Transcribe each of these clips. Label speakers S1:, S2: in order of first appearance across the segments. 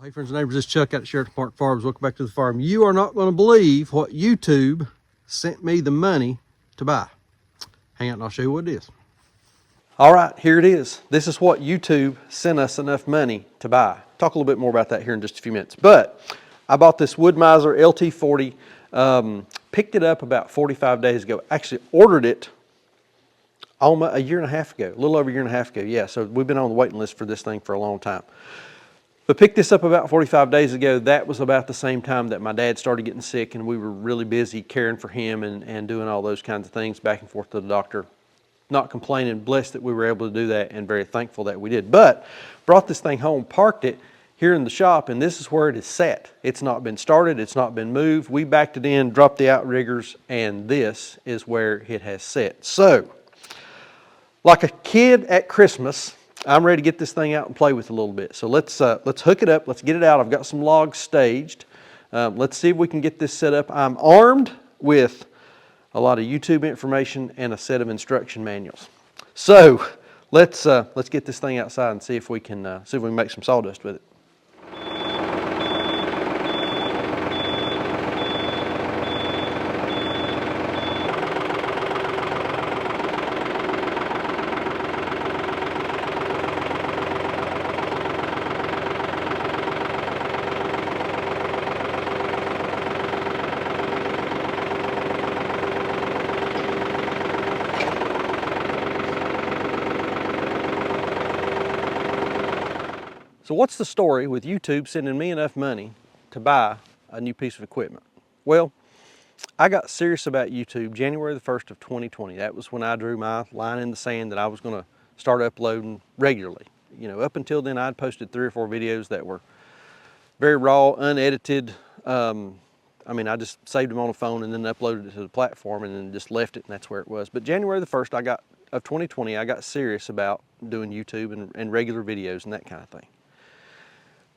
S1: Hey friends and neighbors, this is Chuck out at Sheridan Park Farms. Welcome back to the farm. You are not going to believe what YouTube sent me the money to buy. Hang out and I'll show you what it is. All right, here it is. This is what YouTube sent us enough money to buy. Talk a little bit more about that here in just a few minutes. But I bought this Wood-Mizer LT40, picked it up about 45 days ago. Actually ordered it almost a year and a half ago, a little over a year and a half ago. Yeah, so we've been on the waiting list for this thing for a long time. But picked this up about 45 days ago. That was about the same time that my dad started getting sick, and we were really busy caring for him and doing all those kinds of things back and forth to the doctor. Not complaining, blessed that we were able to do that, and very thankful that we did. But brought this thing home, parked it here in the shop, and this is where it is set. It's not been started, it's not been moved. We backed it in, dropped the outriggers, and this is where it has set. So, like a kid at Christmas, I'm ready to get this thing out and play with it a little bit. So let's hook it up. Let's get it out. I've got some logs staged. Let's see if we can get this set up. I'm armed with a lot of YouTube information and a set of instruction manuals. So let's get this thing outside and see if we can make some sawdust with it. So what's the story with YouTube sending me enough money to buy a new piece of equipment? Well, I got serious about YouTube January the 1st of 2020. That was when I drew my line in the sand that I was going to start uploading regularly. You know, up until then I'd posted 3 or 4 videos that were very raw, unedited. I mean, I just saved them on a phone and then uploaded it to the platform and then just left it, and that's where it was. But January the 1st of 2020, I got serious about doing YouTube and regular videos and that kind of thing.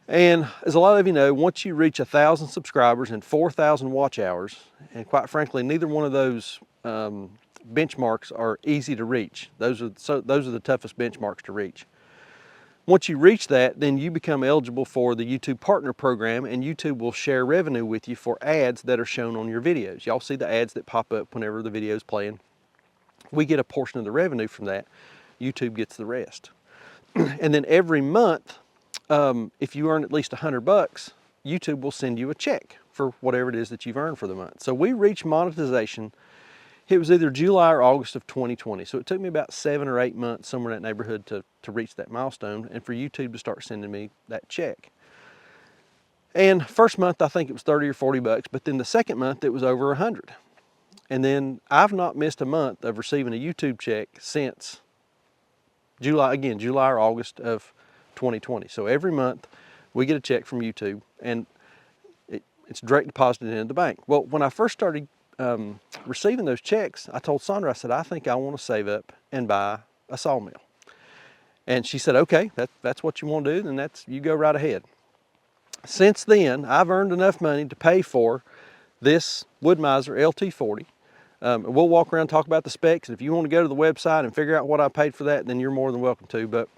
S1: And as a lot of you know, once you reach 1,000 subscribers and 4,000 watch hours, and quite frankly, neither one of those benchmarks are easy to reach. Those are the toughest benchmarks to reach. Once you reach that, then you become eligible for the YouTube Partner Program, and YouTube will share revenue with you for ads that are shown on your videos. Y'all see the ads that pop up whenever the video is playing. We get a portion of the revenue from that. YouTube gets the rest. And then every month, if you earn at least $100, YouTube will send you a check for whatever it is that you've earned for the month. So we reached monetization. It was either July or August of 2020. So it took me about 7 or 8 months, somewhere in that neighborhood, to reach that milestone and for YouTube to start sending me that check. And first month, I think it was 30 or 40 bucks, but then the second month it was over 100. And then I've not missed a month of receiving a YouTube check since July or August of 2020. So every month we get a check from YouTube, and it's direct deposited into the bank. Well, when I first started receiving those checks, I told Sandra, I said, I think I want to save up and buy a sawmill. And she said, okay, that's what you want to do, then you go right ahead. Since then, I've earned enough money to pay for this Wood-Mizer LT40. We'll walk around and talk about the specs, and if you want to go to the website and figure out what I paid for that, then you're more than welcome to. But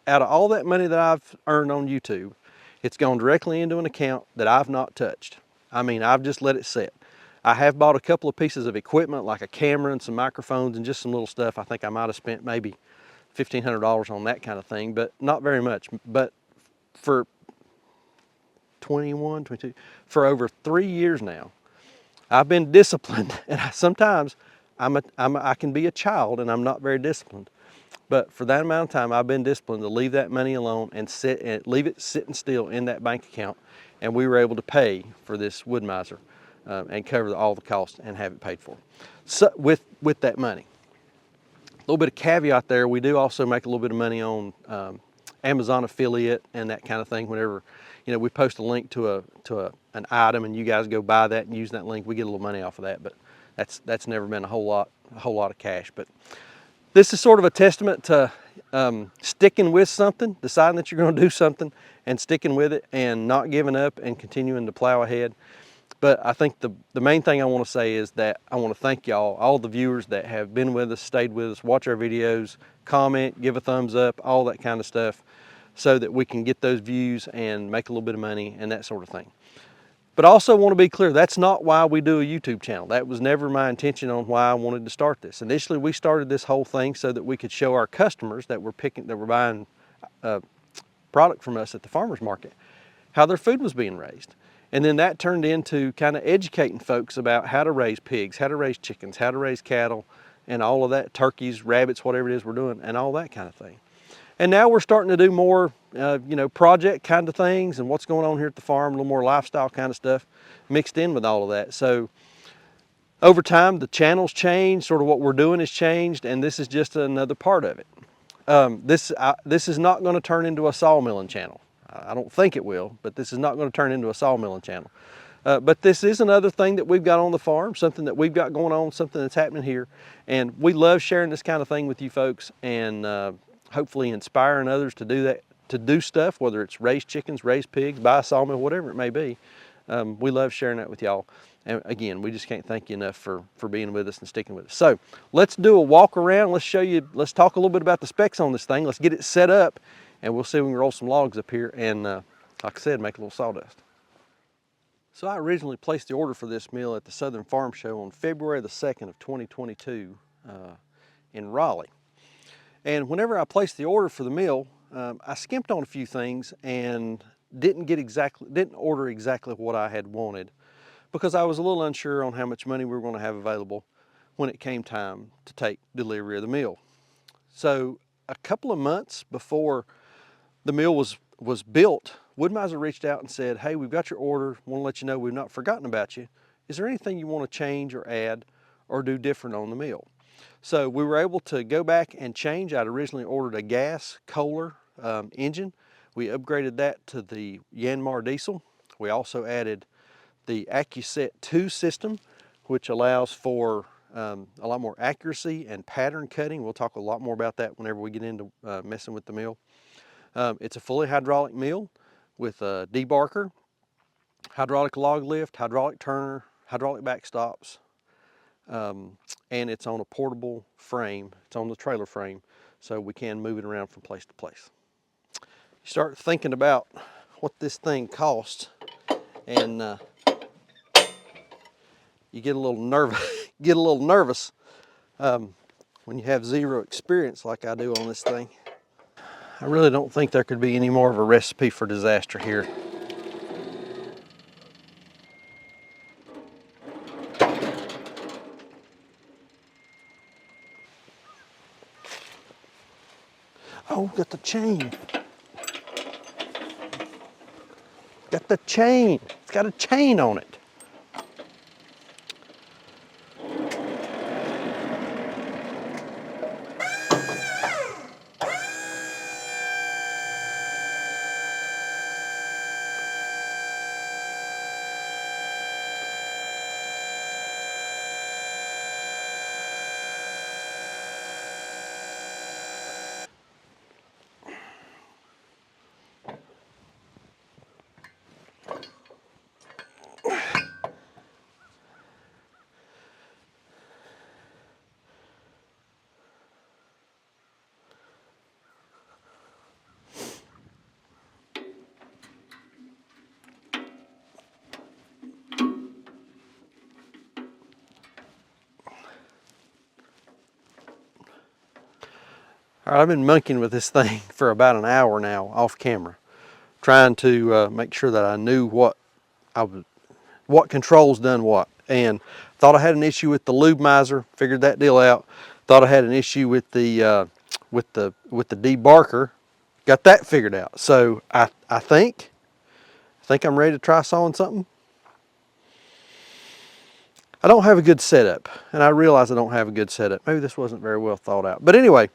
S1: out of all that money that I've earned on YouTube, it's gone directly into an account that I've not touched. I mean, I've just let it sit. I have bought a couple of pieces of equipment, like a camera and some microphones and just some little stuff. I think I might have spent maybe $1,500 on that kind of thing, but not very much. But for 21, 22, for over 3 years now, I've been disciplined, and sometimes I can be a child and I'm not very disciplined. But for that amount of time, I've been disciplined to leave that money alone and leave it sitting still in that bank account. And we were able to pay for this Wood-Mizer and cover all the costs and have it paid for. So with that money. A little bit of caveat there, we do also make a little bit of money on Amazon affiliate and that kind of thing. Whenever, you know, we post a link to an item and you guys go buy that and use that link, we get a little money off of that. But that's never been a whole lot of cash. But this is sort of a testament to sticking with something, deciding that you're going to do something and sticking with it and not giving up and continuing to plow ahead. But I think the main thing I want to say is that I want to thank y'all, all the viewers that have been with us, stayed with us, watch our videos, comment, give a thumbs up, all that kind of stuff. so that we can get those views and make a little bit of money and that sort of thing. But I also want to be clear, that's not why we do a YouTube channel. That was never my intention on why I wanted to start this. Initially, we started this whole thing so that we could show our customers that were buying product from us at the farmer's market, how their food was being raised. And then that turned into kind of educating folks about how to raise pigs, how to raise chickens, how to raise cattle, and all of that, turkeys, rabbits, whatever it is we're doing, and all that kind of thing. And now we're starting to do more, project kind of things and what's going on here at the farm, a little more lifestyle kind of stuff mixed in with all of that. So over time, the channel's changed, sort of what we're doing has changed, and this is just another part of it. This is not going to turn into a sawmilling channel. I don't think it will, but this is not going to turn into a sawmilling channel. But this is another thing that we've got on the farm, something that we've got going on, something that's happening here. And we love sharing this kind of thing with you folks and hopefully inspiring others to do that, to do stuff, whether it's raise chickens, raise pigs, buy a sawmill, whatever it may be. We love sharing that with y'all. And again, we just can't thank you enough for being with us and sticking with us. So let's do a walk around. Let's show you, let's talk a little bit about the specs on this thing. Let's get it set up and we'll see if we can roll some logs up here and, like I said, make a little sawdust. So I originally placed the order for this mill at the Southern Farm Show on February the 2nd of 2022 in Raleigh. And whenever I placed the order for the mill, I skimped on a few things and didn't order exactly what I had wanted because I was a little unsure on how much money we were going to have available when it came time to take delivery of the mill. So a couple of months before the mill was built, Wood-Mizer reached out and said, hey, we've got your order. Want to let you know we've not forgotten about you. Is there anything you want to change or add or do different on the mill? So we were able to go back and change. I'd originally ordered a gas Kohler engine. We upgraded that to the Yanmar diesel. We also added the AccuSet 2 system, which allows for a lot more accuracy and pattern cutting. We'll talk a lot more about that whenever we get into messing with the mill. It's a fully hydraulic mill with a debarker, hydraulic log lift, hydraulic turner, hydraulic backstops, and it's on a portable frame. It's on the trailer frame, so we can move it around from place to place. You start thinking about what this thing costs, and you get a little nervous when you have zero experience like I do on this thing. I really don't think there could be any more of a recipe for disaster here. Oh, got the chain. Got the chain. It's got a chain on it. All right, I've been monkeying with this thing for about an hour now off camera, trying to make sure that I knew what controls done what. And thought I had an issue with the Wood-Mizer, figured that deal out. Thought I had an issue with the debarker, got that figured out. So I think I'm ready to try sawing something. I don't have a good setup, and I realize I don't have a good setup. Maybe this wasn't very well thought out. But anyway,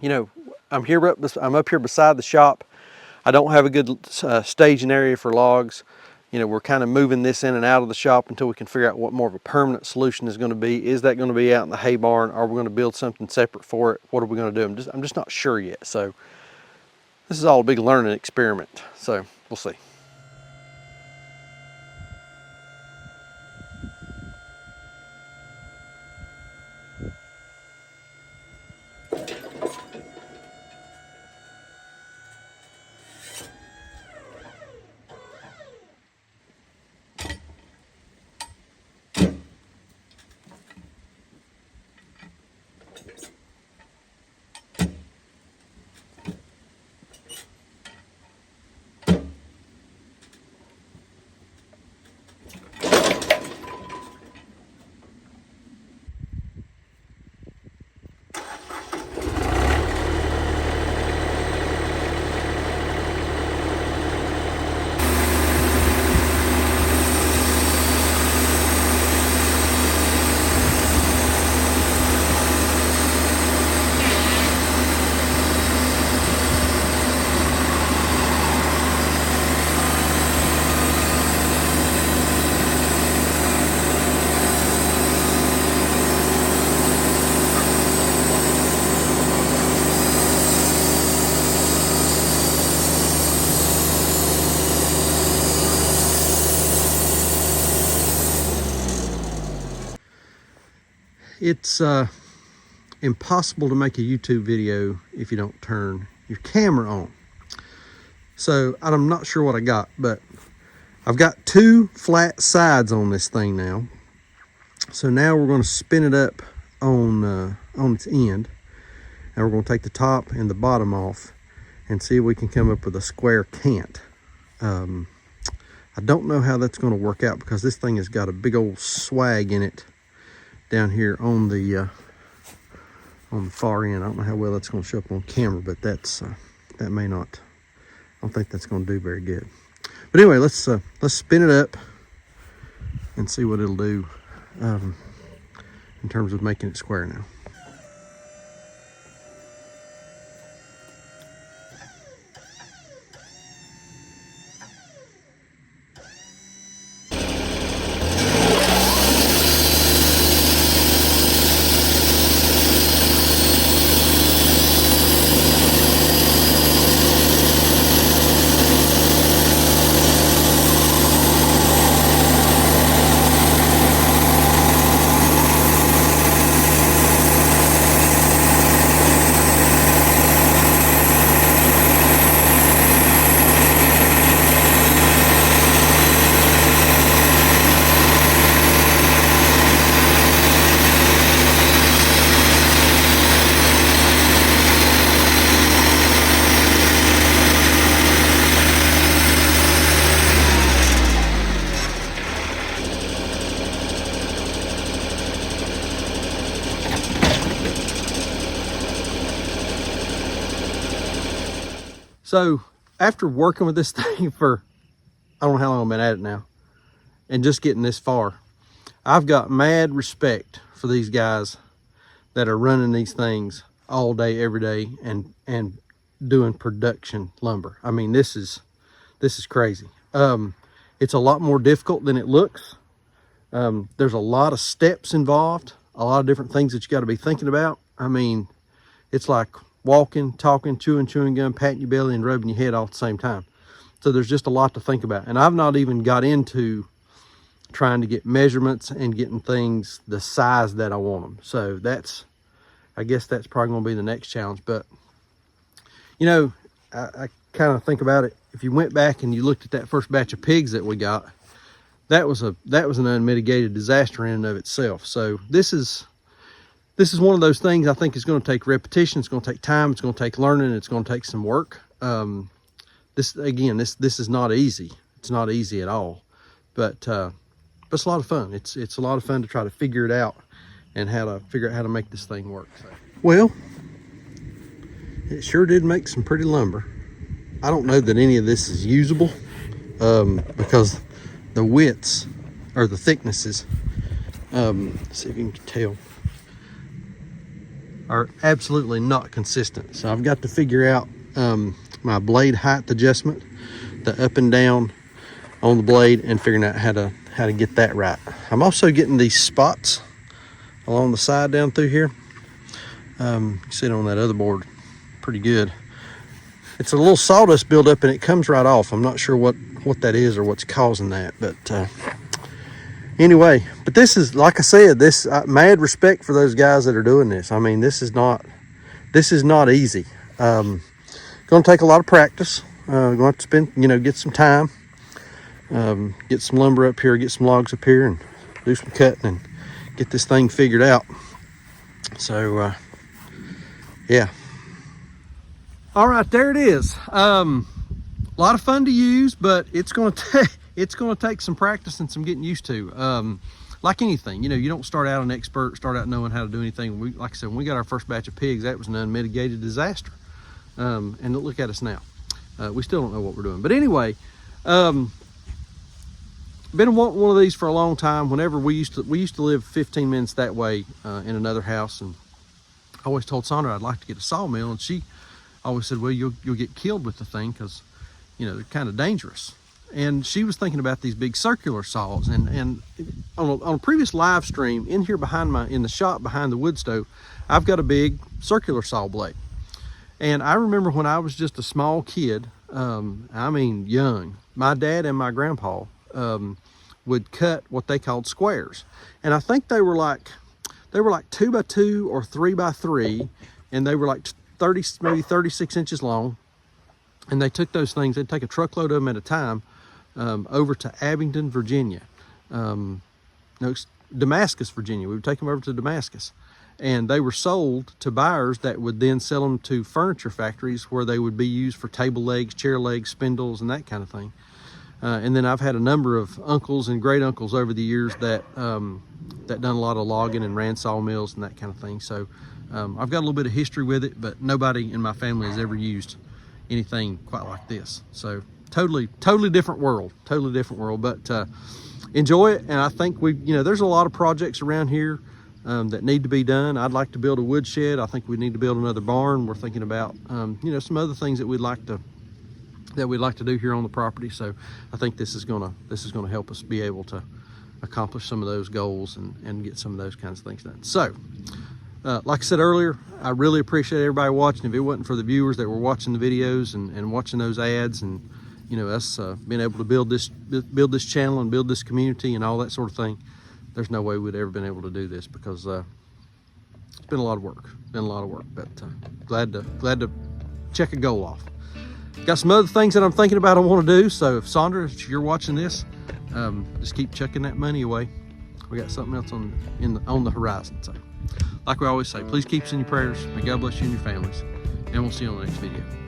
S1: you know, I'm up here beside the shop. I don't have a good staging area for logs. You know, we're kind of moving this in and out of the shop until we can figure out what more of a permanent solution is going to be. Is that going to be out in the hay barn? Are we going to build something separate for it? What are we going to do? I'm just not sure yet. So this is all a big learning experiment. So we'll see. It's impossible to make a YouTube video if you don't turn your camera on. So I'm not sure what I got, but I've got two flat sides on this thing now. So now we're going to spin it up on its end, and we're going to take the top and the bottom off and see if we can come up with a square cant. I don't know how that's going to work out because this thing has got a big old swag in it down here on the far end. I don't know how well that's going to show up on camera, but that may not. I don't think that's going to do very good. But anyway, let's spin it up and see what it'll do in terms of making it square now. So after working with this thing for, I don't know how long I've been at it now, and just getting this far, I've got mad respect for these guys that are running these things all day, every day, and doing production lumber. I mean, this is crazy. It's a lot more difficult than it looks. There's a lot of steps involved, a lot of different things that you got to be thinking about. I mean, it's like walking, talking, chewing gum, patting your belly, and rubbing your head all at the same time. So there's just a lot to think about. And I've not even got into trying to get measurements and getting things the size that I want them. So I guess that's probably going to be the next challenge. But, you know, I kind of think about it. If you went back and you looked at that first batch of pigs that we got, that was an unmitigated disaster in and of itself. So this is one of those things I think is going to take repetition. It's going to take time. It's going to take learning. It's going to take some work. This is not easy. It's not easy at all, but it's a lot of fun. It's a lot of fun to try to figure it out and figure out how to make this thing work. So. Well, it sure did make some pretty lumber. I don't know that any of this is usable because the widths or the thicknesses, let's see if you can tell, are absolutely not consistent. So I've got to figure out my blade height adjustment, the up and down on the blade, and figuring out how to get that right. I'm also getting these spots along the side down through here. You can see it on that other board pretty good. It's a little sawdust buildup and it comes right off. I'm not sure what that is or what's causing that, but anyway, but this is, like I said, mad respect for those guys that are doing this. I mean, this is not easy. Going to take a lot of practice. Going to have to spend, get some time, get some lumber up here, get some logs up here, and do some cutting and get this thing figured out. So Yeah. All right, there it is. A lot of fun to use, but it's going to take some practice and some getting used to. Like anything, you know, you don't start out an expert, start out knowing how to do anything. Like I said, when we got our first batch of pigs, that was an unmitigated disaster. And look at us now. We still don't know what we're doing. But anyway, been wanting one of these for a long time. Whenever we used to live 15 minutes that way in another house, and I always told Sandra I'd like to get a sawmill, and she always said, well, you'll get killed with the thing because, you know, they're kind of dangerous. And she was thinking about these big circular saws. And on a previous live stream in here in the shop behind the wood stove, I've got a big circular saw blade. And I remember when I was just a small kid, I mean young, my dad and my grandpa would cut what they called squares. And I think they were like 2x2 or 3x3, and they were like maybe 36 inches long. And they took those things, they'd take a truckload of them at a time, over to Abingdon, Virginia. No, Damascus, Virginia. We would take them over to Damascus. And they were sold to buyers that would then sell them to furniture factories where they would be used for table legs, chair legs, spindles, and that kind of thing. And then I've had a number of uncles and great uncles over the years that done a lot of logging and ran sawmills and that kind of thing. So I've got a little bit of history with it, but nobody in my family has ever used anything quite like this. So totally different world, but enjoy it. And I think there's a lot of projects around here that need to be done. I'd like to build a woodshed. I think we need to build another barn. We're thinking about some other things that we'd like to do here on the property. So I think this is gonna help us be able to accomplish some of those goals and get some of those kinds of things done. So like I said earlier, I really appreciate everybody watching. If it wasn't for the viewers that were watching the videos and watching those ads, and us being able to build this channel and build this community and all that sort of thing, there's no way we'd ever been able to do this, because it's been a lot of work. But glad to check a goal off. Got some other things that I'm thinking about I want to do. So if Sandra, if you're watching this, just keep chucking that money away. We got something else on the horizon. So like we always say, please keep us in your prayers. May God bless you and your families, and we'll see you on the next video.